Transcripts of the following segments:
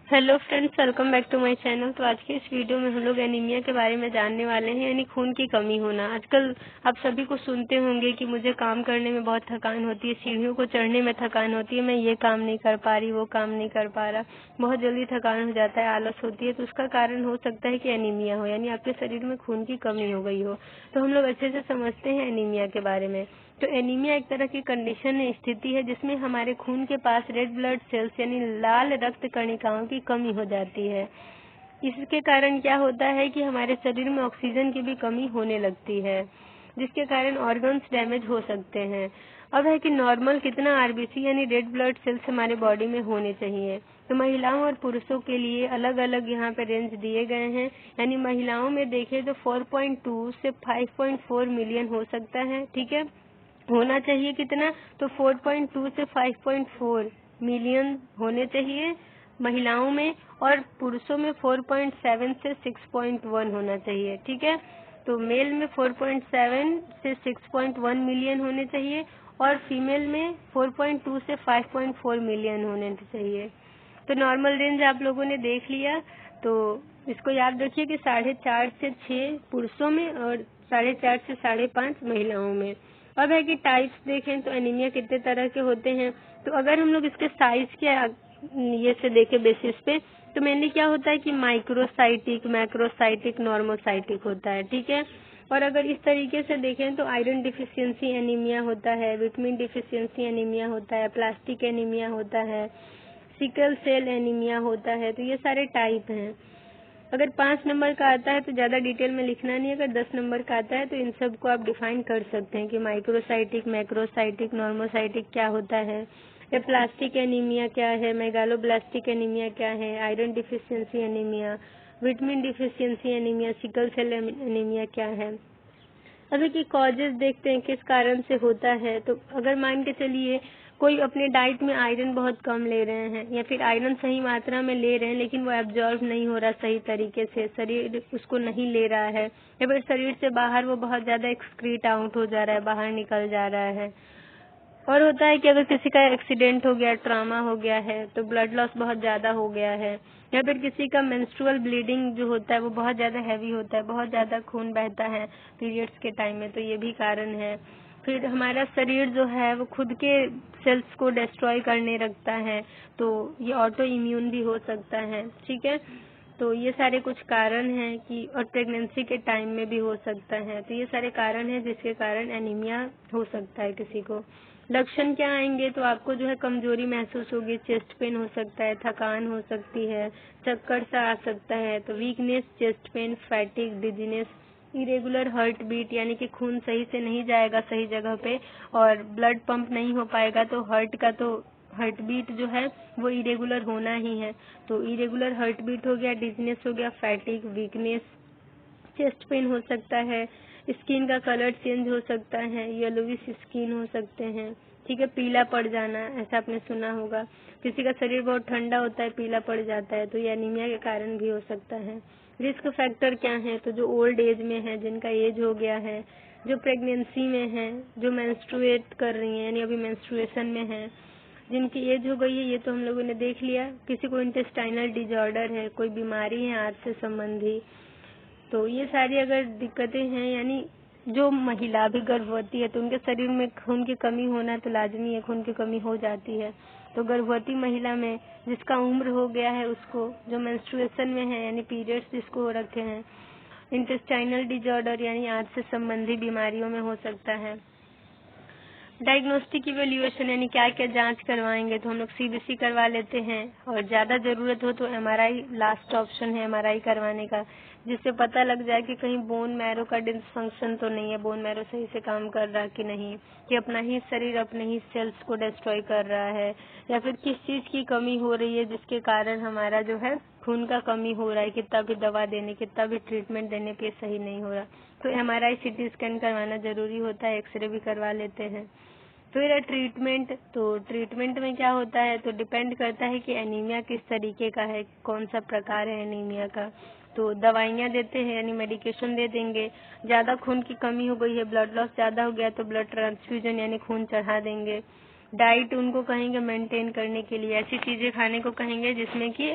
Hello friends, welcome back to my channel. तो आज के इस वीडियो में हम लोग एनीमिया के बारे में जानने वाले हैं, यानी खून की कमी होना। आजकल आप सभी को सुनते होंगे कि मुझे काम करने में बहुत थकान होती है, सीढ़ियों को चढ़ने में थकान होती है, मैं ये काम नहीं कर पा रही, वो काम नहीं कर पा रहा, बहुत जल्दी थकान हो जाता है, आलस होती है। तो उसका कारण हो सकता है कि एनीमिया हो, यानी आपके शरीर में खून की कमी हो गई हो। तो हम लोग अच्छे से समझते हैं एनीमिया के बारे में। तो एनीमिया एक तरह की कंडीशन है, स्थिति है, जिसमें हमारे खून के पास रेड ब्लड सेल्स यानी लाल रक्त कणिकाओं की कमी हो जाती है। इसके कारण क्या होता है कि हमारे शरीर में ऑक्सीजन की भी कमी होने लगती है, जिसके कारण ऑर्गन्स डैमेज हो सकते हैं। अब है कि नॉर्मल कितना आरबीसी यानी रेड ब्लड सेल्स हमारे बॉडी में होने चाहिए। तो महिलाओं और पुरुषों के लिए अलग अलग यहाँ पे रेंज दिए गए हैं। यानी महिलाओं में देखें तो 4.2 से 5.4 मिलियन हो सकता है, ठीक है। होना चाहिए कितना, तो 4.2 से 5.4 मिलियन होने चाहिए महिलाओं में, और पुरुषों में 4.7 से 6.1 होना चाहिए, ठीक है। तो मेल में 4.7 से 6.1 मिलियन होने चाहिए, और फीमेल में 4.2 से 5.4 मिलियन होने चाहिए। तो नॉर्मल रेंज आप लोगों ने देख लिया। तो इसको याद रखिए कि 4.5 से 6 पुरुषों में और 4.5 से 5.5 महिलाओं में। अब है कि टाइप्स देखें तो एनीमिया कितने तरह के होते हैं। तो अगर हम लोग इसके साइज के ये से देखें बेसिस पे, तो मेनली क्या होता है कि माइक्रोसाइटिक, मैक्रोसाइटिक, नॉर्मोसाइटिक होता है, ठीक है। और अगर इस तरीके से देखें तो आयरन डिफिशियंसी एनीमिया होता है, विटामिन डिफिशियंसी एनीमिया होता है, प्लास्टिक एनीमिया होता है, सिकल सेल एनीमिया होता है। तो ये सारे टाइप हैं। अगर 5 नंबर का आता है तो ज़्यादा डिटेल में लिखना नहीं है। अगर 10 नंबर का आता है तो इन सब को आप डिफाइन कर सकते हैं कि माइक्रोसाइटिक, मैक्रोसाइटिक, नॉर्मोसाइटिक क्या होता है, या प्लास्टिक एनीमिया क्या है, मेगालोब्लास्टिक एनीमिया क्या है, iron deficiency anaemia, vitamin deficiency anaemia, sickle cell anaemia क्या है। अभी की कॉजेज देखते हैं किस कारण से होता है। तो अगर मान के चलिए कोई अपने डाइट में आयरन बहुत कम ले रहे हैं, या फिर आयरन सही मात्रा में ले रहे हैं लेकिन वो एब्जॉर्ब नहीं हो रहा सही तरीके से, शरीर उसको नहीं ले रहा है, या फिर शरीर से बाहर वो बहुत ज्यादा एक्सक्रीट आउट हो जा रहा है, बाहर निकल जा रहा है। और होता है कि अगर किसी का एक्सीडेंट हो गया, ट्रॉमा हो गया है, तो ब्लड लॉस बहुत ज्यादा हो गया है, या फिर किसी का मेंस्ट्रुअल ब्लीडिंग जो होता है वो बहुत ज्यादा हैवी होता है, बहुत ज्यादा खून बहता है पीरियड्स के टाइम में, तो ये भी कारण है। फिर हमारा शरीर जो है वो खुद के सेल्स को डिस्ट्रॉय करने लगता है, तो ये ऑटो इम्यून भी हो सकता है, ठीक है। तो ये सारे कुछ कारण हैं कि, और प्रेगनेंसी के टाइम में भी हो सकता है। तो ये सारे कारण हैं जिसके कारण एनीमिया हो सकता है किसी को। लक्षण क्या आएंगे, तो आपको जो है कमजोरी महसूस होगी, चेस्ट पेन हो सकता है, थकान हो सकती है, चक्कर सा आ सकता है, तो weakness, chest pain, fatigue, dizziness, irregular heart beat यानी कि खून सही से नहीं जाएगा सही जगह पे, और ब्लड पंप नहीं हो पाएगा, तो हार्ट बीट जो है वो इरेगुलर होना ही है। तो इरेगुलर हार्ट बीट हो गया, डिजीनेस हो गया, फैटिक, वीकनेस, चेस्ट पेन हो सकता है, स्किन का कलर चेंज हो सकता है, येलोविश स्किन हो सकते हैं, ठीक है, पीला पड़ जाना, ऐसा आपने सुना होगा। किसी का शरीर बहुत ठंडा होता है, पीला पड़ जाता है, तो ये एनीमिया के कारण भी हो सकता है। रिस्क फैक्टर क्या है, तो जो ओल्ड एज में है, जिनका एज हो गया है, जो प्रेगनेंसी में है, जो मेंस्ट्रुएट कर रही हैं यानी अभी मेंस्ट्रुएशन में है, जिनकी एज हो गई है, ये तो हम लोगों ने देख लिया। किसी को इंटेस्टाइनल डिजॉर्डर है, कोई बीमारी है आंत से संबंधी, तो ये सारी अगर दिक्कतें हैं, यानी जो महिला भी गर्भवती है तो उनके शरीर में खून की कमी होना तो लाजमी है, खून की कमी हो जाती है। तो गर्भवती महिला में जिसका उम्र हो गया है, उसको जो मेंस्ट्रुएशन में है यानी पीरियड्स जिसको हो रखे हैं, इंटेस्टाइनल डिजॉर्डर यानी आंत से संबंधी बीमारियों में हो सकता है। डायग्नोस्टिक इवेल्युएशन यानी क्या क्या जांच करवाएंगे, तो हम लोग सीबीसी करवा लेते हैं, और ज्यादा जरूरत हो तो एमआरआई लास्ट ऑप्शन है एमआरआई करवाने का, जिससे पता लग जाए कि कहीं बोन मैरो का डिसफंक्शन तो नहीं है, बोन मैरो सही से काम कर रहा कि नहीं, कि अपना ही शरीर अपने ही सेल्स को डिस्ट्रॉय कर रहा है, या फिर किस चीज की कमी हो रही है जिसके कारण हमारा जो है खून का कमी हो रहा है, कितना भी दवा देने, कितना भी ट्रीटमेंट देने पे सही नहीं हो रहा। तो एमआरआई, सीटी स्कैन करवाना जरूरी होता है, एक्सरे भी करवा लेते हैं। फिर ट्रीटमेंट, तो ट्रीटमेंट में क्या होता है, तो डिपेंड करता है कि एनीमिया किस तरीके का है, कौन सा प्रकार है एनीमिया का। तो दवाइयाँ देते हैं यानी मेडिकेशन दे देंगे। ज्यादा खून की कमी हो गई है, ब्लड लॉस ज्यादा हो गया तो ब्लड ट्रांसफ्यूजन यानी खून चढ़ा देंगे। डाइट उनको कहेंगे मेंटेन करने के लिए, ऐसी चीजें खाने को कहेंगे जिसमें कि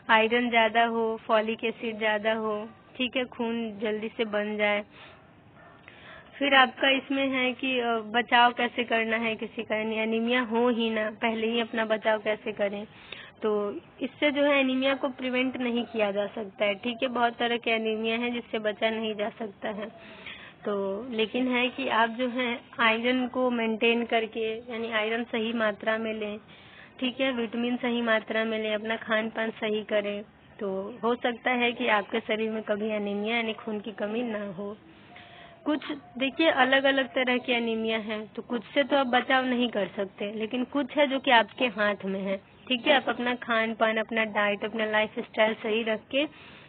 आयरन ज्यादा हो, फॉलिक एसिड ज्यादा हो, ठीक है, खून जल्दी से बन जाए। फिर आपका इसमें है कि बचाव कैसे करना है, किसी का एनीमिया हो ही ना, पहले ही अपना बचाव कैसे करें। तो इससे जो है एनीमिया को प्रिवेंट नहीं किया जा सकता है, ठीक है, बहुत तरह के एनीमिया है जिससे बचा नहीं जा सकता है। तो लेकिन है कि आप जो है आयरन को मेंटेन करके, यानी आयरन सही मात्रा में लें, ठीक है, विटामिन सही मात्रा में लें, अपना खान पान सही करें, तो हो सकता है कि आपके शरीर में कभी एनीमिया यानी खून की कमी ना हो। कुछ देखिए अलग अलग तरह की एनीमिया है, तो कुछ से तो आप बचाव नहीं कर सकते, लेकिन कुछ है जो कि आपके हाथ में है, ठीक है। आप अपना खान पान, अपना डाइट, अपना लाइफ स्टाइल सही रख के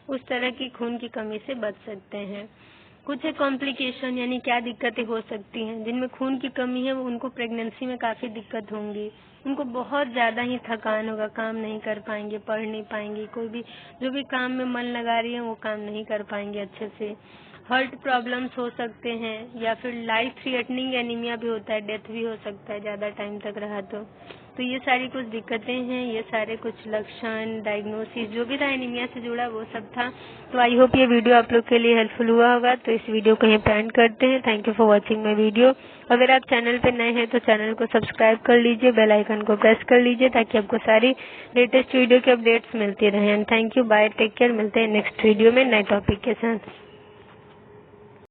उस तरह की खून की कमी से बच सकते हैं। कुछ है कॉम्प्लिकेशन, यानी क्या दिक्कतें हो सकती हैं। जिनमें खून की कमी है वो उनको प्रेगनेंसी में काफी दिक्कत होंगी, उनको बहुत ज्यादा ही थकान होगा, काम नहीं कर पाएंगे, पढ़ नहीं पाएंगी, कोई भी जो भी काम में मन लगा रही है वो काम नहीं कर पाएंगे अच्छे से। हार्ट प्रॉब्लम्स हो सकते हैं, या फिर लाइफ थ्रेटनिंग एनीमिया भी होता है, डेथ भी हो सकता है ज्यादा टाइम तक रहा तो ये सारी कुछ दिक्कतें हैं, ये सारे कुछ लक्षण, डायग्नोसिस जो भी था एनीमिया से जुड़ा वो सब था। तो आई होप ये वीडियो आप लोग के लिए हेल्पफुल हुआ होगा। तो इस वीडियो को यहीं पे एंड करते हैं। Thank you for watching my video. अगर आप चैनल पे नए हैं तो चैनल को सब्सक्राइब कर लीजिए, बेल आइकन को प्रेस कर लीजिए ताकि आपको सारी लेटेस्ट वीडियो के अपडेट्स मिलती रहें। And thank you, bye, take care. मिलते हैं नेक्स्ट वीडियो में नए टॉपिक के साथ।